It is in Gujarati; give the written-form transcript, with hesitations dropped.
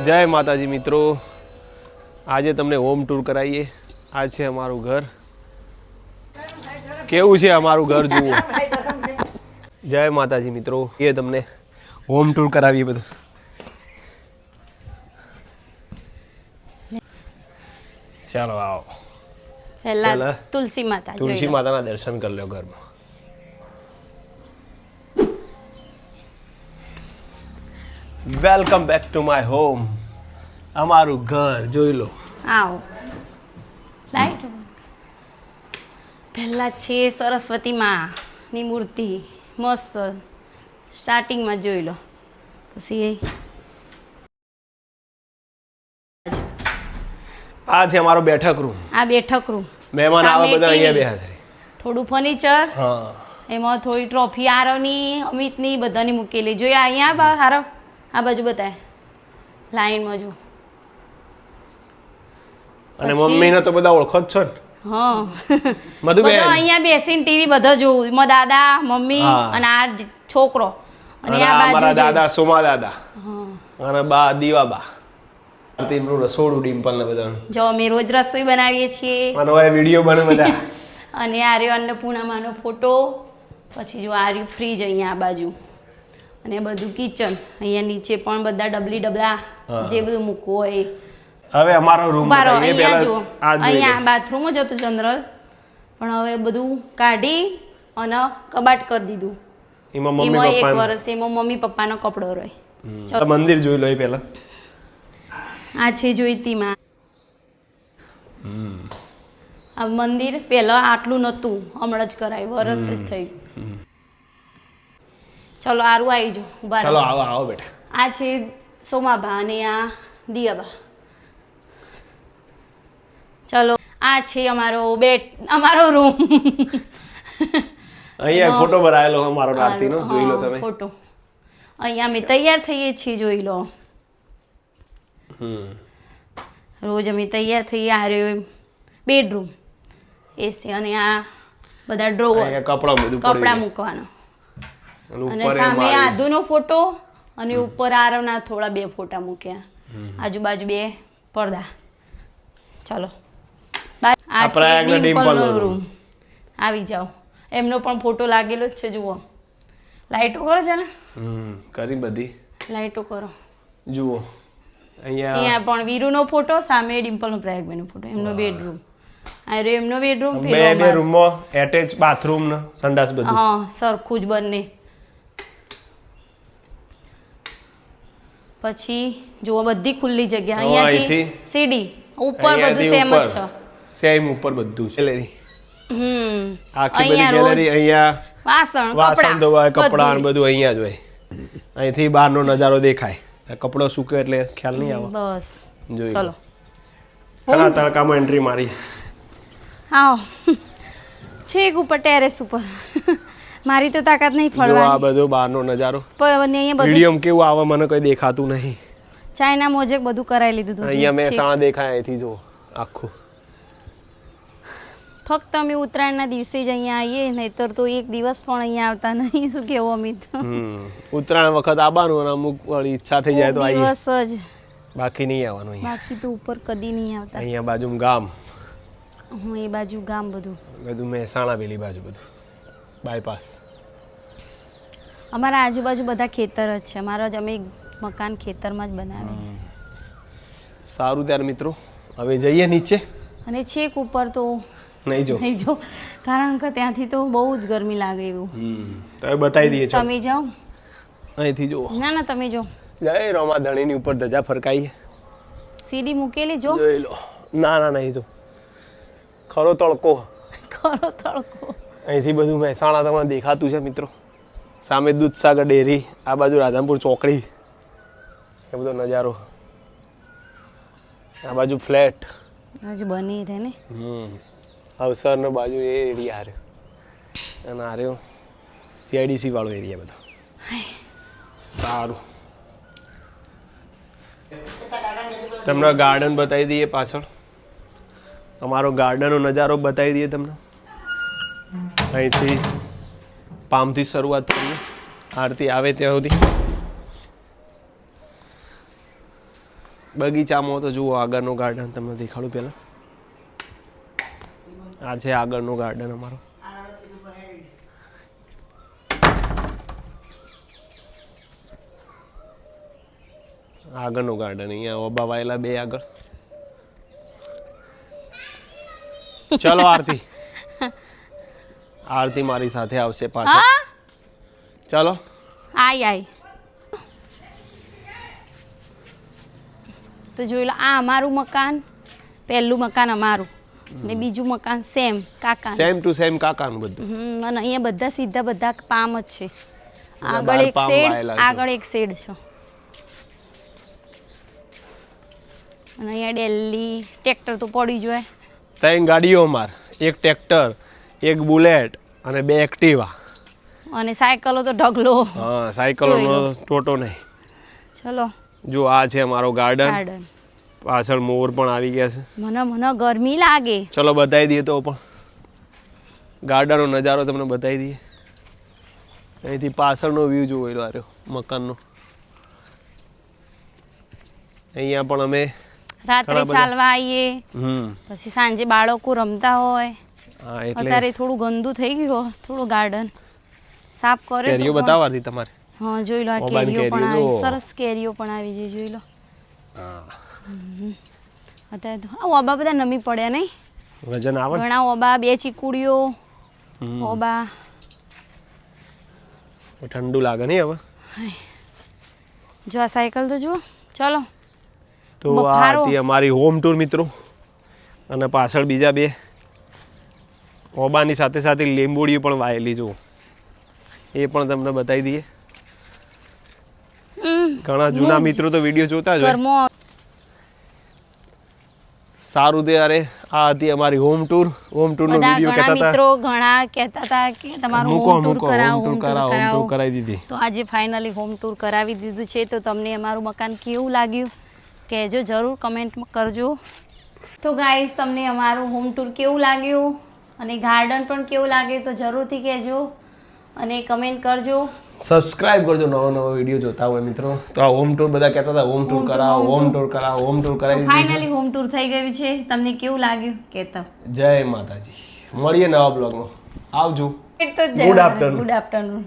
જય માતાજી મિત્રો, આજે તમને હોમ ટૂર કરાવીએ. આ છે અમારું ઘર. કેવું છે અમારું ઘર જુઓ. જય માતાજી મિત્રો, એ તમને હોમ ટૂર કરાવીએ બધું. ચાલો આવો. પહેલા તુલસી માતાના દર્શન કરી લો ઘરમાં. Welcome back to my home. અમારું ઘર જોઈ લો. આવો લાઈટ પહેલા છે સરસ્વતી માની મૂર્તિ મસ્ત સ્ટાર્ટિંગમાં જોઈ લો. પછી આ છે અમારો બેઠક રૂમ. આ બેઠક રૂમ, મહેમાન આવે બધા અહીંયા બેહે છે. થોડું ફર્નિચર, હા એમાં થોડી ટ્રોફી આરવની અમિતની બધાની મૂકેલી. જોઈએ અહીંયા હારવ આ બાજુ બતાય લાઈનમાં જો. અને મમ્મીને તો બધા ઓળખો જ છો ને. હા મધુબેન બધા અહીંયા બેસીને ટીવી બધા જોવું. એમાં દાદા મમ્મી અને આ છોકરો અને આ બાજુ મારા દાદા સોમા દાદા અને બા દીવાબા. તેમનું રસોડું ડિમ્પલ ને બધા જો અમે રોજ રસોઈ બનાવીએ છીએ અને હવે વિડીયો બને બધા. અને આ રહ્યો અન્નપૂર્ણામાનો ફોટો. પછી જો આ રહ્યું ફ્રીજ અહીંયા આ બાજુ અને બધું કિચન. અહીંયા નીચે પણ બધા ડબલી ડબલા જે બધું મૂકવું હોય. હવે અમારો રૂમ અહીંયા જો અહીંયા બાથરૂમ જ હતું જનરલ, પણ હવે બધું કાઢી અને કબાટ કરી દીધું. એમાં એક વર્ષ એમાં મમ્મી પપ્પાનો કપડો રહે. મંદિર જોઈ લો પહેલા. આ છે જોઈતીમાં. આ મંદિર પહેલા આટલું નહોતું, હમણાં જ કરાયું, વર્ષ જ થયું. ચલો આરું આવી જો. ચલો આવો આવો બેટા. આ છે સોમાબા અને આ દિયાબા. ચલો આ છે અમારો રૂમ. અહીંયા ફોટો ભરાયેલો અમારો આરતીનો જોઈ લો તમે. ફોટો અહીંયા અમે તૈયાર થઈએ છીએ જોઈ લો. રોજ અમે તૈયાર થઈએ. આ રહ્યો બેડરૂમ, એસી અને આ બધા ડ્રોવર, કપડા મૂકવાનો. અને સામે આદુનો ફોટો અને ઉપર આરવના થોડા 2 ફોટા મૂક્યા. આજુબાજુ 2 પડદા. ચલો આ છે ડિમ્પલનો રૂમ. આવી જાઓ. એમનો પણ ફોટો લાગેલો જ છે જુઓ. લાઈટો કરો છે ને કરી બધી લાઈટો કરો જુઓ. અહીંયા પણ વીરુનો ફોટો, સામે ડિમ્પલનો પ્રયાગભાઈનો ફોટો. એમનો બેડરૂમ. આ રહ્યો એમનો બેડરૂમ. બે રૂમમાં એટેચ બાથરૂમ ને સંડાસ બધું. હા સરખું જ બંને. પછી જુઓ બધી ખુલ્લી જગ્યા. અહીંયાથી સીડી ઉપર બધું સેમ જ છે. સેમ ઉપર બધું છે. ગેલેરી. આખી બધી અહીંયા ગેલેરી. અહીંયા વાસણ ધોવાય, કપડા ને બધું અહીંયા જ હોય. અહીંથી બહારનો નજારો દેખાય. કપડો સૂકે એટલે ખ્યાલ નહીં આવે. બસ જોઈ ચલો ખરા તડકામાં એન્ટ્રી મારી. આવો છેક ઉપર ટેરેસ ઉપર. મારી તો તાકાત નહીં જો ફરવાની. આ બધો બહારનો નજારો. પણ અહીંયા બધું વિડીયો કેવું આવે મને કોઈ દેખાતું નહીં. ચાઇના મોજેક બધું કરાવી લીધું હતું. અહીંયા મહેસાણા દેખાય અહીંથી જો આખું. ફક્ત અમે ઉત્તરાયણના દિવસે જ અહીંયા આવીએ, નહીતર તો એક દિવસ પણ અહીંયા આવતા નહીં. શું કેવું અમિત? ઉત્તરાયણ વખત આવવાનું અને અમુક વાળી ઈચ્છા થઈ જાય તો આવીએ. દિવસ જ, બાકી નહીં આવવાનું અહીંયા. બાકી તો ઉપર કદી નહીં આવતા. અહીંયા બાજુ ગામ. હું એ બાજુ ગામ બધું મહેસાણા પેલી બાજુ બધું બાયપાસ. અમારા આજુબાજુ બધા ખેતર જ છે. અમારા જ અમે મકાન ખેતરમાં જ બનાવે. સારું ત્યારે મિત્રો હવે જઈએ નીચે. અને છેક ઉપર તો નહીં જો, કારણ કે ત્યાંથી તો બહુ જ ગરમી લાગે એવું. તમે બતાવી દઈએ. તમે જાઓ અહીંથી જુઓ. ના તમે જો. જય રમા ધણીની ઉપર ધજા ફરકાઈ. સીડી મૂકેલી જો. જોઈ લો. ના નહીં જો. ખરો તડકો. અહીંથી બધું મહેસાણા તમને દેખાતું છે મિત્રો. સામે દૂધસાગર ડેરી, આ બાજુ રાધનપુર ચોકડી, એ બધો નજારો. આ બાજુ ફ્લેટ હજુ બની રહે ને. અવસરનો બાજુ એ એરિયા હાર્યો. અને હાર્યો CIDC વાળો એરિયા બધો. સારું. તમને ગાર્ડન બતાવી દઈએ પાછળ. અમારો ગાર્ડનનો નજારો બતાવી દઈએ તમને. અહીંથી પામથી શરૂઆત કરીએ. આરતી આવે ત્યાં સુધી બગીચામાં તો જુઓ આગળનું ગાર્ડન તમને દેખાડું પહેલાં. આ છે આગળનું ગાર્ડન અમારું. આગળનું ગાર્ડન અહીંયા ઓબા વાયેલા 2 આગળ. ચલો આરતી. આરતી મારી સાથે આવશે પાછળ. ચલો આય તો જોઈ લો, આ અમારું મકાન, પહેલું મકાન અમારું ને બીજું મકાન સેમ કાકા, સેમ ટુ સેમ કાકાનું બધું. અને અહીંયા બધા સીધા બધા પામ જ છે. બધા આગળ બાર એક પામ શેડ, વાયેલા છે. આગળ એક શેડ છે. અને અહીંયા ડેલી ટ્રેક્ટર તો પડી જ હોય. 3 ગાડીઓ અમાર, એક ટ્રેક્ટર, એક બુલેટ અને 2 એક્ટિવા. અને સાયકલો તો ઢગલો. હા, સાયકલોનો ટોટો નહીં. ચલો જો આ છે અમારો ગાર્ડન. ગાર્ડન. પાછળ મોર પણ આવી ગયા છે. મને ગરમી લાગે. ચલો બતાવી દઈએ તો પણ ગાર્ડનનો નજારો તમને બતાવી દઈએ. અહીંથી પાછળનો વ્યૂ જોઈ લો, આ રહ્યો મકાનનો. અહીંયા પણ અમે રાત્રે ચાલવા આવીએ, પછી સાંજે બાળકો રમતા હોય. હા, એટલે અત્યારે થોડું ગંદુ થઈ ગયું હોય, થોડું ગાર્ડન સાફ કરે કેરીઓ તો. બતાવવાથી તમારે. હા જોઈ લો, આ ઓબાની કેરીઓ પણ કેરીઓ આવી, જુઓ. સરસ કેરીઓ પણ આવી છે, જોઈ લો. હા, અત્યારે તો આ ઓબા બધા નમી પડ્યા નહીં, વજન આવે ને? ઘણા ઓબા, 2 ચીકુડીઓ ઓબા. ઠંડુ લાગે નહીં હવે. જો આ સાયકલ તો જુઓ. ચલો તો આ બફારો. હતી અમારી હોમ ટૂર મિત્રો. અને પાછળ બીજા 2 ઓબાની સાથે સાથે લીંબોડી પણ વાયેલી જુઓ, એ પણ તમને બતાવી દઈએ. ઘણા જૂના મિત્રો તો વિડીયો જોતા જ હોય. ઘરમાં સારું, ત્યારે આ હતી અમારી હોમ ટૂર. હોમ ટૂરનો બધા વિડીયો ઘણા કહેતા હતા. મિત્રો ઘણા કહેતા હતા કે તમારું મૂકો હોમ ટૂર મૂકો કરાવો, હોમ ટૂર કરાવો, હોમ ટૂર કરાવી દીધી. તો આજે ફાઇનલી હોમ ટૂર કરાવી દીધું છે. તો તમને અમારું મકાન કેવું લાગ્યું કહેજો, જરૂર કમેન્ટમાં કરજો. તો ગાઈસ, તમને અમારું હોમ ટૂર કેવું લાગ્યું અને ગાર્ડન પણ કેવું લાગે તો જરૂરથી કહેજો અને કમેન્ટ કરજો. સબસ્ક્રાઇબ કરજો નવો વિડીયો જોતા હોય મિત્રો. તો આ હોમ ટૂર બધા કહેતા હતા, હોમ ટૂર કરાવો, હોમ ટૂર કરાવો, હોમ ટૂર કરાવી દીધી. ફાઇનલી હોમ ટૂર થઈ ગયું છે. તમને કેવું લાગ્યું કહેતા. જય માતાજી. મળીએ નવા બ્લોગમાં. આવજો. Good Good afternoon. Good afternoon.